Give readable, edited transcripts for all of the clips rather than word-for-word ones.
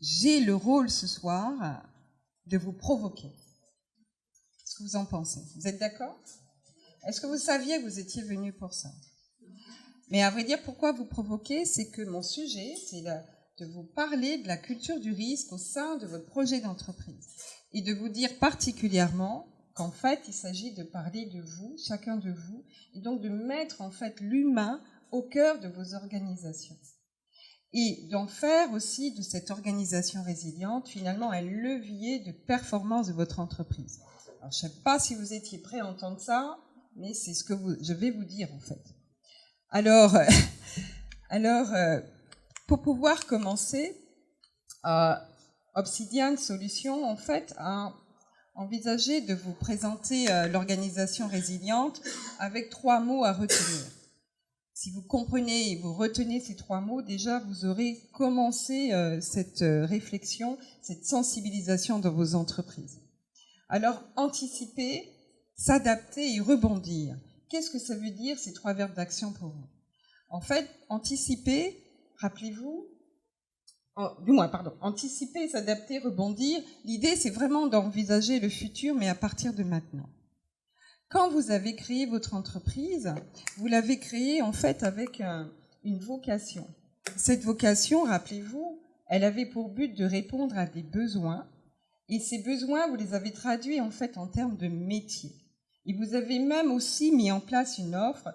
j'ai le rôle ce soir de vous provoquer. Qu'est-ce que vous en pensez? Vous êtes d'accord? Est-ce que vous saviez que vous étiez venu pour ça? Mais à vrai dire, pourquoi vous provoquer? C'est que mon sujet, c'est de vous parler de la culture du risque au sein de votre projet d'entreprise. Et de vous dire particulièrement qu'en fait, il s'agit de parler de vous, chacun de vous, et donc de mettre en fait l'humain au cœur de vos organisations. Et d'en faire aussi de cette organisation résiliente, finalement, un levier de performance de votre entreprise. Alors, je ne sais pas si vous étiez prêts à entendre ça, mais c'est ce que je vais vous dire, en fait. Alors, pour pouvoir commencer, Obsidian Solutions, en fait, a envisagé de vous présenter l'organisation résiliente avec 3 mots à retenir. Si vous comprenez et vous retenez ces 3 mots, déjà, vous aurez commencé cette réflexion, cette sensibilisation dans vos entreprises. Alors, anticiper, s'adapter et rebondir. Qu'est-ce que ça veut dire, ces 3 verbes d'action pour vous? En fait, anticiper, rappelez-vous, anticiper, s'adapter, rebondir, l'idée, c'est vraiment d'envisager le futur, mais à partir de maintenant. Quand vous avez créé votre entreprise, vous l'avez créée en fait avec une vocation. Cette vocation, rappelez-vous, elle avait pour but de répondre à des besoins, et ces besoins, vous les avez traduits en fait en termes de métier. Et vous avez même aussi mis en place une offre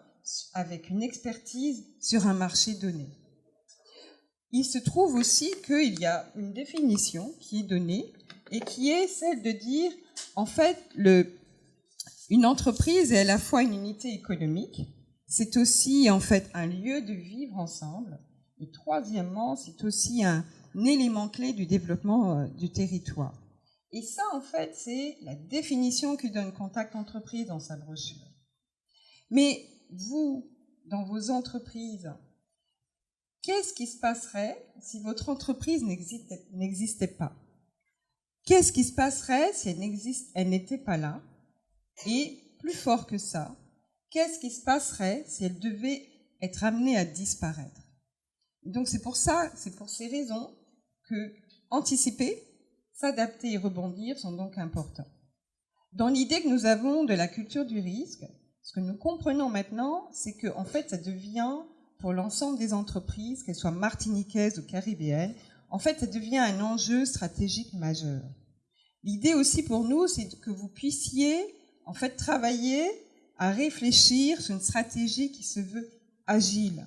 avec une expertise sur un marché donné. Il se trouve aussi qu'il y a une définition qui est donnée et qui est celle de dire, en fait, une entreprise est à la fois une unité économique, c'est aussi en fait un lieu de vivre ensemble, et troisièmement, c'est aussi un élément clé du développement du territoire. Et ça, en fait, c'est la définition que donne Contact Entreprise dans sa brochure. Mais vous, dans vos entreprises, qu'est-ce qui se passerait si votre entreprise n'existait pas? Qu'est-ce qui se passerait si elle n'était pas là? Et plus fort que ça, qu'est-ce qui se passerait si elle devait être amenée à disparaître? Donc c'est pour ces raisons que anticiper, s'adapter et rebondir sont donc importants. Dans l'idée que nous avons de la culture du risque, ce que nous comprenons maintenant, c'est que en fait, ça devient, pour l'ensemble des entreprises, qu'elles soient martiniquaises ou caribéennes, en fait, ça devient un enjeu stratégique majeur. L'idée aussi pour nous, c'est que vous puissiez en fait travailler à réfléchir sur une stratégie qui se veut agile.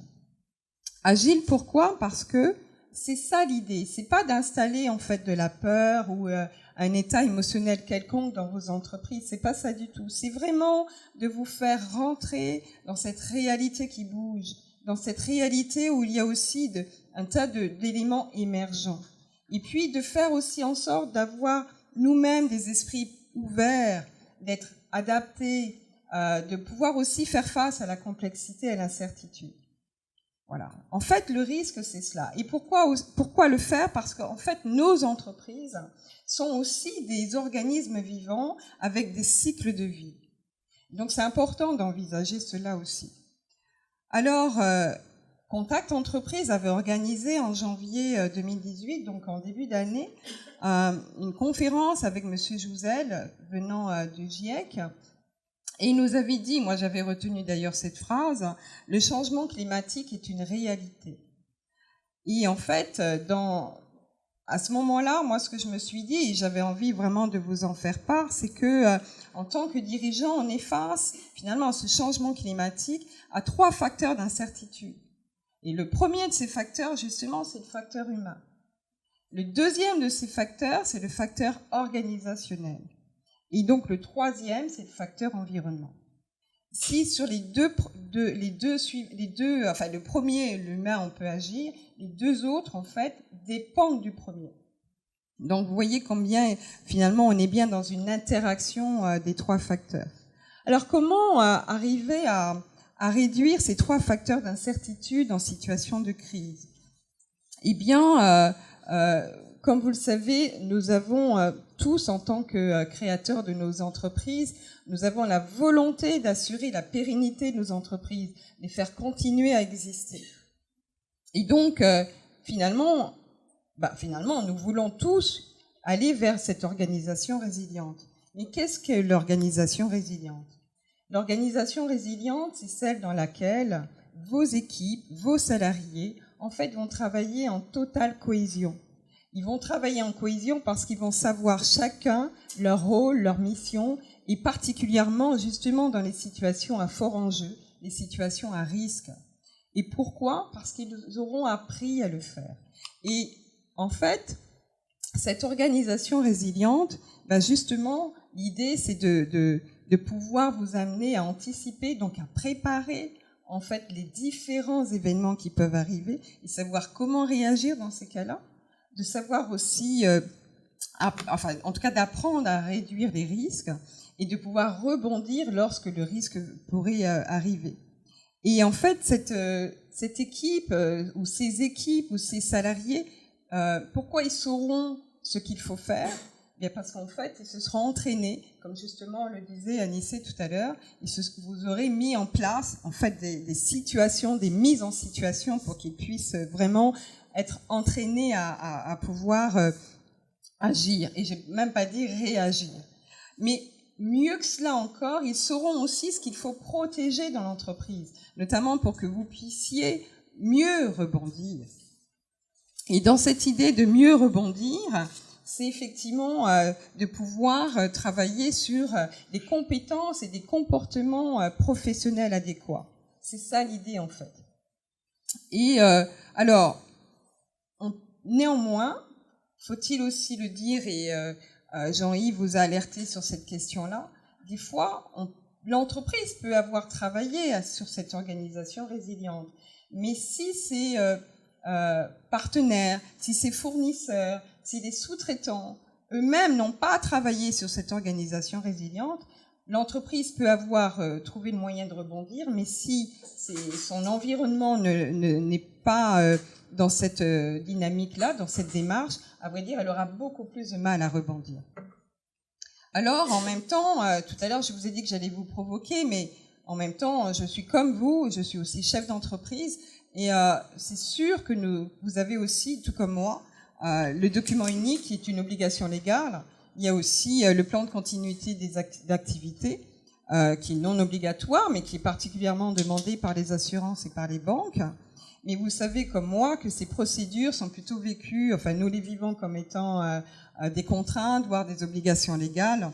Agile, pourquoi? Parce que c'est ça l'idée. C'est pas d'installer en fait de la peur ou un état émotionnel quelconque dans vos entreprises. C'est pas ça du tout. C'est vraiment de vous faire rentrer dans cette réalité qui bouge, dans cette réalité où il y a aussi un tas d'éléments émergents. Et puis de faire aussi en sorte d'avoir nous-mêmes des esprits ouverts, d'être adaptés, de pouvoir aussi faire face à la complexité et à l'incertitude. Voilà. En fait, le risque, c'est cela. Et pourquoi le faire? Parce qu'en fait, nos entreprises sont aussi des organismes vivants avec des cycles de vie. Donc, c'est important d'envisager cela aussi. Alors, Contact Entreprise avait organisé en janvier 2018, donc en début d'année, une conférence avec M. Jouzel, venant du GIEC, et il nous avait dit, moi j'avais retenu d'ailleurs cette phrase, le changement climatique est une réalité. Et en fait, à ce moment-là, moi ce que je me suis dit, et j'avais envie vraiment de vous en faire part, c'est que en tant que dirigeant, on est face finalement à ce changement climatique à 3 facteurs d'incertitude. Et le premier de ces facteurs, justement, c'est le facteur humain. Le deuxième de ces facteurs, c'est le facteur organisationnel. Et donc le troisième, c'est le facteur environnement. Si sur le premier, l'humain, on peut agir, les 2 autres, en fait, dépendent du premier. Donc vous voyez combien, finalement, on est bien dans une interaction des 3 facteurs. Alors comment arriver à réduire ces 3 facteurs d'incertitude en situation de crise? Eh bien, comme vous le savez, nous avons tous, en tant que créateurs de nos entreprises, nous avons la volonté d'assurer la pérennité de nos entreprises, les faire continuer à exister. Et donc, finalement, finalement, nous voulons tous aller vers cette organisation résiliente. Mais qu'est-ce que l'organisation résiliente? L'organisation résiliente, c'est celle dans laquelle vos équipes, vos salariés, en fait, vont travailler en totale cohésion. Ils vont travailler en cohésion parce qu'ils vont savoir chacun leur rôle, leur mission, et particulièrement, justement, dans les situations à fort enjeu, les situations à risque. Et pourquoi? Parce qu'ils auront appris à le faire. Et en fait, cette organisation résiliente, justement, l'idée, c'est de pouvoir vous amener à anticiper, donc à préparer, en fait, les différents événements qui peuvent arriver et savoir comment réagir dans ces cas-là, de savoir aussi, en tout cas, d'apprendre à réduire les risques et de pouvoir rebondir lorsque le risque pourrait arriver. Et en fait, cette équipe ou ces équipes ou ces salariés, pourquoi ils sauront ce qu'il faut faire? Bien parce qu'en fait, ils se seront entraînés, comme justement le disait Anissé tout à l'heure, vous aurez mis en place en fait des situations, des mises en situation pour qu'ils puissent vraiment être entraînés à pouvoir agir. Et je n'ai même pas dit réagir. Mais mieux que cela encore, ils sauront aussi ce qu'il faut protéger dans l'entreprise, notamment pour que vous puissiez mieux rebondir. Et dans cette idée de mieux rebondir, c'est effectivement de pouvoir travailler sur des compétences et des comportements professionnels adéquats. C'est ça l'idée en fait. Et alors, néanmoins, faut-il aussi le dire, et Jean-Yves vous a alerté sur cette question-là, des fois, l'entreprise peut avoir travaillé sur cette organisation résiliente, mais si ses partenaires, si ses fournisseurs, si les sous-traitants eux-mêmes n'ont pas travaillé sur cette organisation résiliente, l'entreprise peut avoir trouvé le moyen de rebondir, mais si son environnement n'est pas dans cette dynamique-là, dans cette démarche, à vrai dire, elle aura beaucoup plus de mal à rebondir. Alors, en même temps, tout à l'heure, je vous ai dit que j'allais vous provoquer, mais en même temps, je suis comme vous, je suis aussi chef d'entreprise, et c'est sûr que vous avez aussi, tout comme moi, le document unique qui est une obligation légale. Il y a aussi le plan de continuité d'activité qui est non obligatoire, mais qui est particulièrement demandé par les assurances et par les banques. Mais vous savez comme moi que ces procédures sont plutôt vécues, enfin nous les vivons comme étant des contraintes, voire des obligations légales.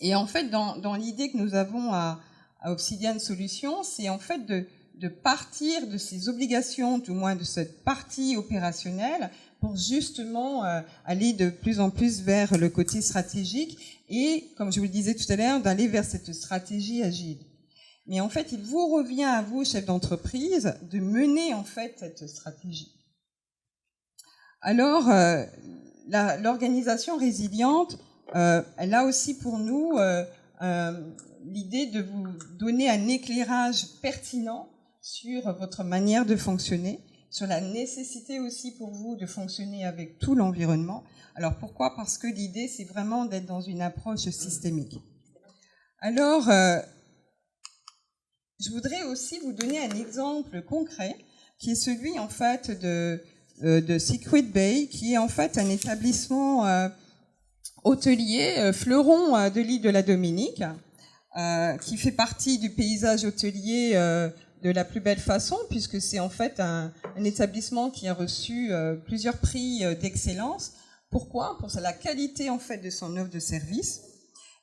Et en fait, dans l'idée que nous avons à Obsidian Solutions, c'est en fait de partir de ces obligations, du moins de cette partie opérationnelle, pour justement aller de plus en plus vers le côté stratégique et, comme je vous le disais tout à l'heure, d'aller vers cette stratégie agile. Mais en fait, il vous revient à vous, chef d'entreprise, de mener en fait cette stratégie. Alors, l'organisation résiliente, elle a aussi pour nous l'idée de vous donner un éclairage pertinent sur votre manière de fonctionner, sur la nécessité aussi pour vous de fonctionner avec tout l'environnement. Alors pourquoi? Parce que l'idée, c'est vraiment d'être dans une approche systémique. Alors, je voudrais aussi vous donner un exemple concret, qui est celui en fait de Secret Bay, qui est en fait un établissement hôtelier, fleuron de l'île de la Dominique, qui fait partie du paysage hôtelier de la plus belle façon, puisque c'est en fait un établissement qui a reçu plusieurs prix d'excellence. Pourquoi? Pour la qualité en fait de son offre de service.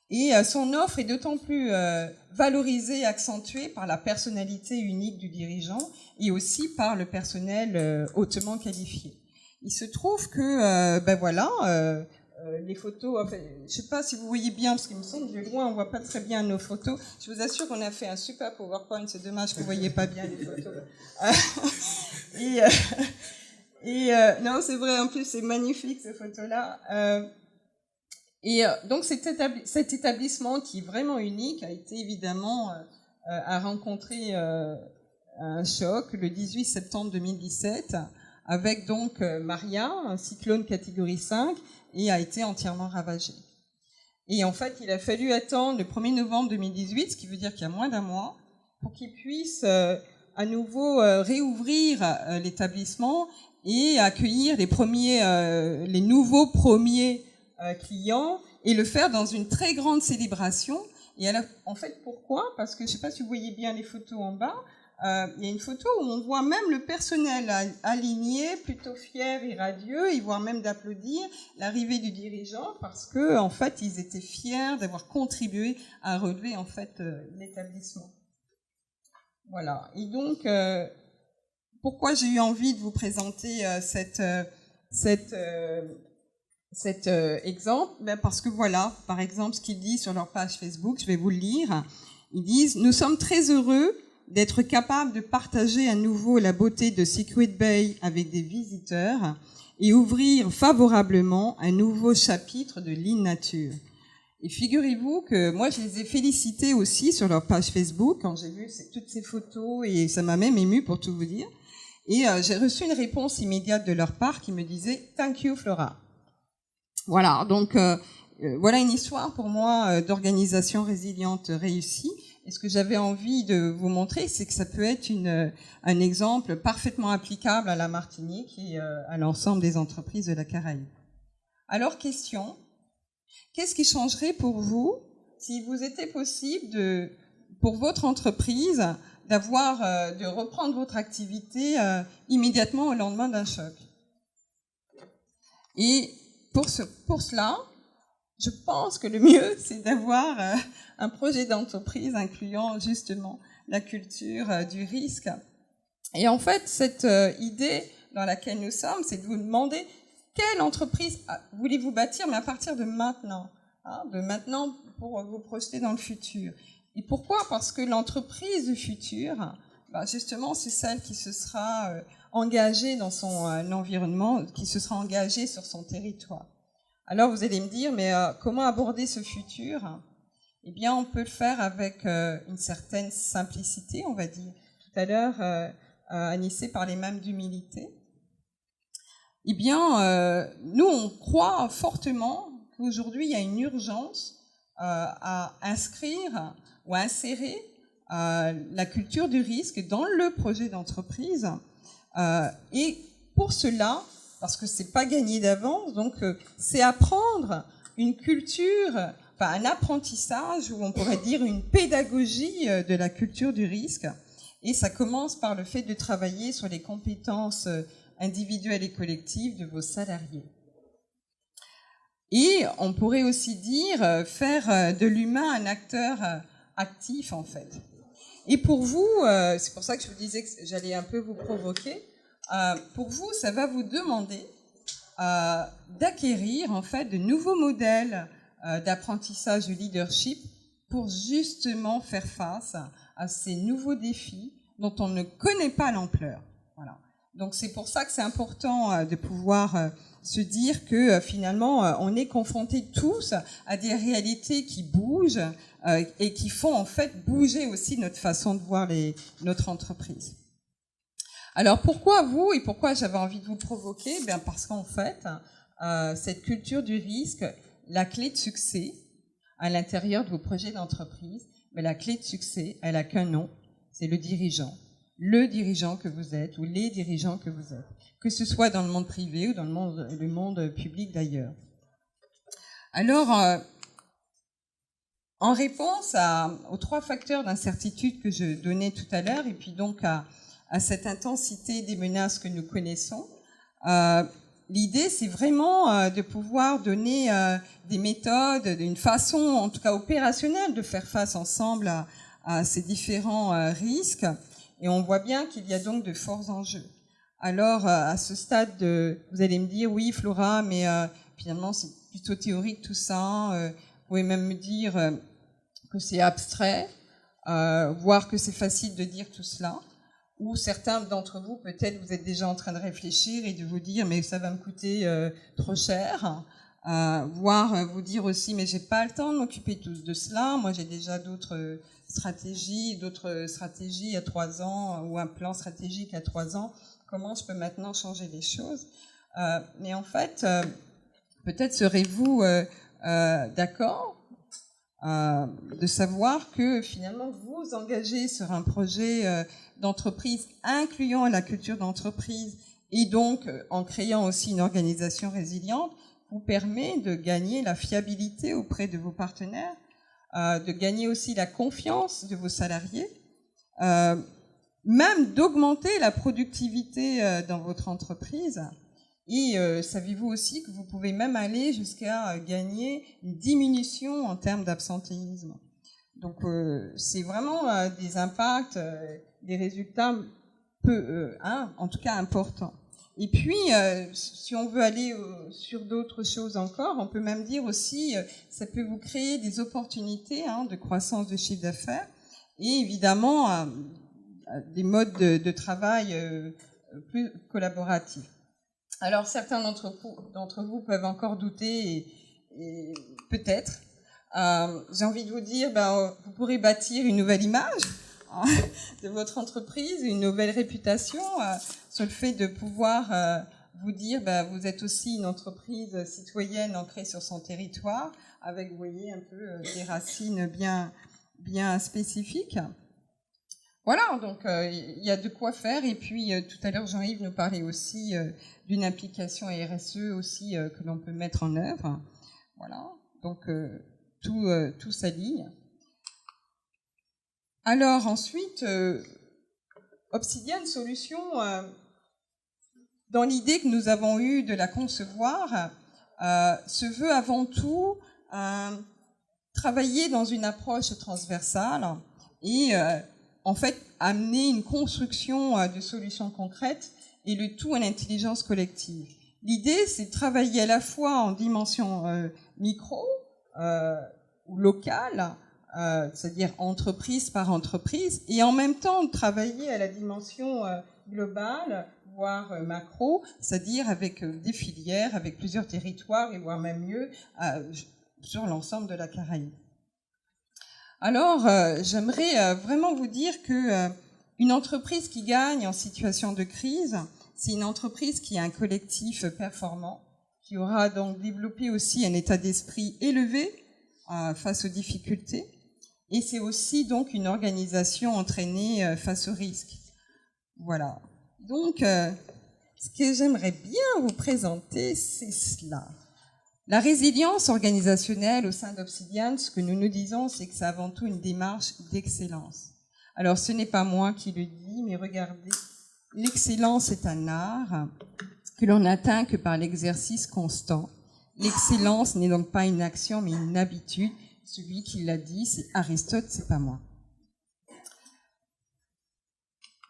Et son offre est d'autant plus valorisée et accentuée par la personnalité unique du dirigeant et aussi par le personnel hautement qualifié. Il se trouve que, les photos, enfin, je ne sais pas si vous voyez bien, parce qu'il me semble que de loin, on ne voit pas très bien nos photos. Je vous assure qu'on a fait un super PowerPoint, c'est dommage que vous ne voyez pas bien les photos. Non, c'est vrai, en plus, c'est magnifique, ces photos-là. Donc, cet établissement, qui est vraiment unique, a été évidemment a rencontré un choc le 18 septembre 2017, avec donc Maria, un cyclone catégorie 5, et a été entièrement ravagé. Et en fait, il a fallu attendre le 1er novembre 2018, ce qui veut dire qu'il y a moins d'un mois, pour qu'il puisse à nouveau réouvrir l'établissement et accueillir les nouveaux premiers clients et le faire dans une très grande célébration. Et alors, en fait, pourquoi? Parce que je ne sais pas si vous voyez bien les photos en bas. Il y a une photo où on voit même le personnel aligné, plutôt fier et radieux, et voire même d'applaudir l'arrivée du dirigeant parce que, en fait, ils étaient fiers d'avoir contribué à relever en fait l'établissement. Voilà. Et donc, pourquoi j'ai eu envie de vous présenter cet exemple? Parce que voilà, par exemple, ce qu'ils disent sur leur page Facebook, je vais vous le lire. Ils disent « Nous sommes très heureux d'être capables de partager à nouveau la beauté de Secret Bay avec des visiteurs et ouvrir favorablement un nouveau chapitre de Lean Nature. » Et figurez-vous que moi, je les ai félicités aussi sur leur page Facebook quand j'ai vu toutes ces photos et ça m'a même émue pour tout vous dire. Et j'ai reçu une réponse immédiate de leur part qui me disait « Thank you, Flora ». Voilà, donc voilà une histoire pour moi d'organisation résiliente réussie. Et ce que j'avais envie de vous montrer, c'est que ça peut être un exemple parfaitement applicable à la Martinique et à l'ensemble des entreprises de la Caraïbe. Alors, question, qu'est-ce qui changerait pour vous s'il vous était possible pour votre entreprise de reprendre votre activité immédiatement au lendemain d'un choc? Et pour cela, je pense que le mieux, c'est d'avoir un projet d'entreprise incluant justement la culture du risque. Et en fait, cette idée dans laquelle nous sommes, c'est de vous demander quelle entreprise voulez-vous bâtir, mais à partir de maintenant, pour vous projeter dans le futur. Et pourquoi? Parce que l'entreprise du futur, justement, c'est celle qui se sera engagée dans son environnement, qui se sera engagée sur son territoire. Alors vous allez me dire, mais comment aborder ce futur? Eh bien, on peut le faire avec une certaine simplicité, on va dire. Tout à l'heure, Anissé parlait même d'humilité. Eh bien, nous, on croit fortement qu'aujourd'hui, il y a une urgence à inscrire ou à insérer la culture du risque dans le projet d'entreprise. Et pour cela, parce que c'est pas gagné d'avance, donc c'est apprendre une culture, un apprentissage, ou on pourrait dire une pédagogie de la culture du risque. Et ça commence par le fait de travailler sur les compétences individuelles et collectives de vos salariés. Et on pourrait aussi dire faire de l'humain un acteur actif, en fait. Et pour vous, c'est pour ça que je vous disais que j'allais un peu vous provoquer, pour vous, ça va vous demander d'acquérir en fait de nouveaux modèles d'apprentissage du leadership pour justement faire face à ces nouveaux défis dont on ne connaît pas l'ampleur. Voilà. Donc c'est pour ça que c'est important de pouvoir se dire que finalement on est confrontés tous à des réalités qui bougent et qui font en fait bouger aussi notre façon de voir notre entreprise. Alors pourquoi vous et pourquoi j'avais envie de vous provoquer? Parce qu'en fait, cette culture du risque, la clé de succès à l'intérieur de vos projets d'entreprise, mais la clé de succès, elle n'a qu'un nom, c'est le dirigeant que vous êtes ou les dirigeants que vous êtes, que ce soit dans le monde privé ou dans le monde public d'ailleurs. Alors, en réponse aux 3 facteurs d'incertitude que je donnais tout à l'heure, et puis donc à cette intensité des menaces que nous connaissons, l'idée, c'est vraiment de pouvoir donner des méthodes, une façon, en tout cas opérationnelle, de faire face ensemble à ces différents risques. Et on voit bien qu'il y a donc de forts enjeux. Alors, à ce stade, vous allez me dire, oui, Flora, mais finalement, c'est plutôt théorique tout ça. Vous pouvez même me dire que c'est abstrait, voire que c'est facile de dire tout cela. Ou certains d'entre vous, peut-être, vous êtes déjà en train de réfléchir et de vous dire, mais ça va me coûter trop cher. Voire vous dire aussi, mais j'ai pas le temps de m'occuper de cela. Moi, j'ai déjà d'autres stratégies à 3 ans ou un plan stratégique à 3 ans. Comment je peux maintenant changer les choses? Mais en fait, peut-être serez-vous d'accord de savoir que finalement vous engagez sur un projet d'entreprise incluant la culture d'entreprise Et donc, en créant aussi une organisation résiliente, vous permet de gagner la fiabilité auprès de vos partenaires, de gagner aussi la confiance de vos salariés, même d'augmenter la productivité dans votre entreprise. Et savez-vous aussi que vous pouvez même aller jusqu'à gagner une diminution en termes d'absentéisme. Donc c'est vraiment des impacts, des résultats en tout cas importants. Et puis, si on veut aller sur d'autres choses encore, on peut même dire aussi, ça peut vous créer des opportunités de croissance de chiffre d'affaires et évidemment des modes de travail plus collaboratifs. Alors, certains d'entre vous peuvent encore douter et peut-être. J'ai envie de vous dire, vous pourrez bâtir une nouvelle image de votre entreprise, une nouvelle réputation sur le fait de pouvoir vous dire, vous êtes aussi une entreprise citoyenne ancrée sur son territoire, avec, vous voyez, un peu des racines bien spécifiques. Voilà, donc il y a de quoi faire. Et puis tout à l'heure, Jean-Yves nous parlait aussi d'une implication RSE aussi que l'on peut mettre en œuvre. Voilà, donc tout s'aligne. Alors ensuite, Obsidian Solutions, dans l'idée que nous avons eue de la concevoir, se veut avant tout travailler dans une approche transversale et en fait amener une construction de solutions concrètes et le tout en intelligence collective. L'idée, c'est de travailler à la fois en dimension micro ou locale, c'est-à-dire entreprise par entreprise, et en même temps de travailler à la dimension globale, voire macro, c'est-à-dire avec des filières, avec plusieurs territoires, et voire même mieux, sur l'ensemble de la Caraïbe. Alors, j'aimerais vraiment vous dire que une entreprise qui gagne en situation de crise, c'est une entreprise qui a un collectif performant, qui aura donc développé aussi un état d'esprit élevé face aux difficultés, et c'est aussi donc une organisation entraînée face aux risques. Voilà. Donc, ce que j'aimerais bien vous présenter, c'est cela. La résilience organisationnelle au sein d'Obsidian, ce que nous nous disons, c'est que c'est avant tout une démarche d'excellence. Alors, ce n'est pas moi qui le dis, mais regardez, l'excellence est un art que l'on n'atteint que par l'exercice constant. L'excellence n'est donc pas une action, mais une habitude. Celui qui l'a dit, c'est Aristote, c'est pas moi.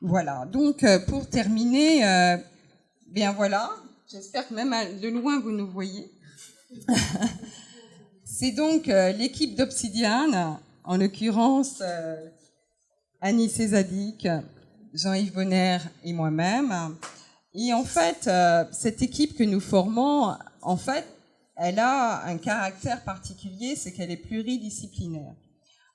Voilà, donc pour terminer, bien voilà, j'espère que même de loin vous nous voyez. C'est donc l'équipe d'Obsidian, en l'occurrence Annie Cézadic, Jean-Yves Bonner et moi-même. Et en fait, cette équipe que nous formons, en fait, elle a un caractère particulier, c'est qu'elle est pluridisciplinaire.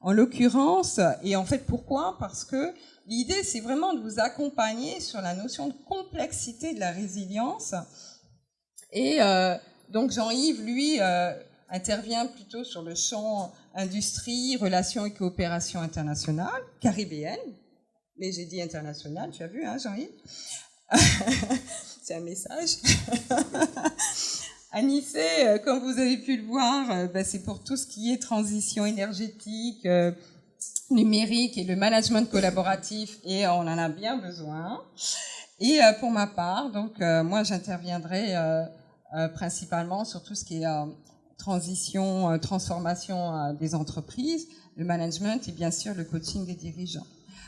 En l'occurrence, et en fait pourquoi? Parce que l'idée, c'est vraiment de vous accompagner sur la notion de complexité de la résilience. Et donc Jean-Yves, lui, intervient plutôt sur le champ industrie, relations et coopération internationale, caribéenne. Mais j'ai dit internationale, tu as vu, hein, Jean-Yves? C'est un message. Anissé, comme vous avez pu le voir, c'est pour tout ce qui est transition énergétique, numérique et le management collaboratif, et on en a bien besoin. Et pour ma part, donc moi j'interviendrai principalement sur tout ce qui est transition, transformation des entreprises, le management et bien sûr le coaching des dirigeants.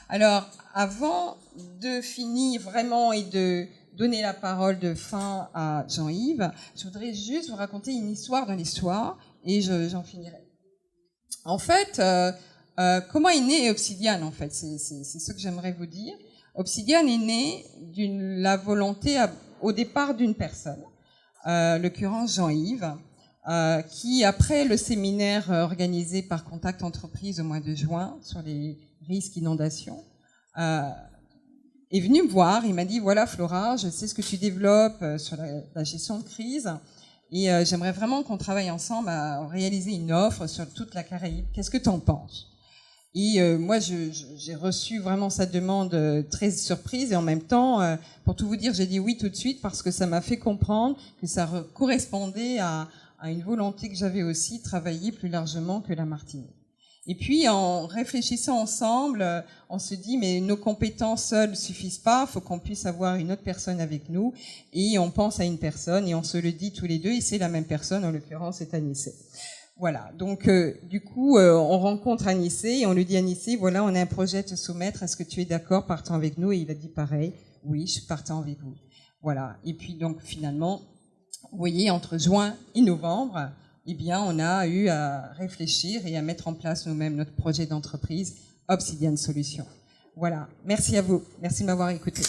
Alors, avant de finir vraiment et de donner la parole de fin à Jean-Yves, je voudrais juste vous raconter une histoire dans l'histoire et j'en finirai. En fait, comment est né Obsidian, en fait? C'est ce que j'aimerais vous dire. Obsidian est né de la volonté au départ d'une personne, l'occurrence Jean-Yves, qui, après le séminaire organisé par Contact Entreprise au mois de juin sur les risques inondations, est venu me voir. Il m'a dit, voilà Flora, je sais ce que tu développes sur la gestion de crise et j'aimerais vraiment qu'on travaille ensemble à réaliser une offre sur toute la Caraïbe. Qu'est-ce que tu en penses? Et moi, j'ai reçu vraiment sa demande très surprise, et en même temps, pour tout vous dire, j'ai dit oui tout de suite parce que ça m'a fait comprendre que ça correspondait à une volonté que j'avais aussi, travailler plus largement que la Martinique. Et puis, en réfléchissant ensemble, on se dit, mais nos compétences seules suffisent pas, il faut qu'on puisse avoir une autre personne avec nous, et on pense à une personne, et on se le dit tous les deux, et c'est la même personne, en l'occurrence, c'est Anissé. Voilà, donc du coup, on rencontre Anissé, et on lui dit, Anissé, voilà, on a un projet à te soumettre, est-ce que tu es d'accord, partant avec nous? Et il a dit pareil, oui, je partant avec vous. Voilà, et puis donc finalement, vous voyez, entre juin et novembre, eh bien, on a eu à réfléchir et à mettre en place nous-mêmes notre projet d'entreprise Obsidian Solutions. Voilà. Merci à vous. Merci de m'avoir écouté.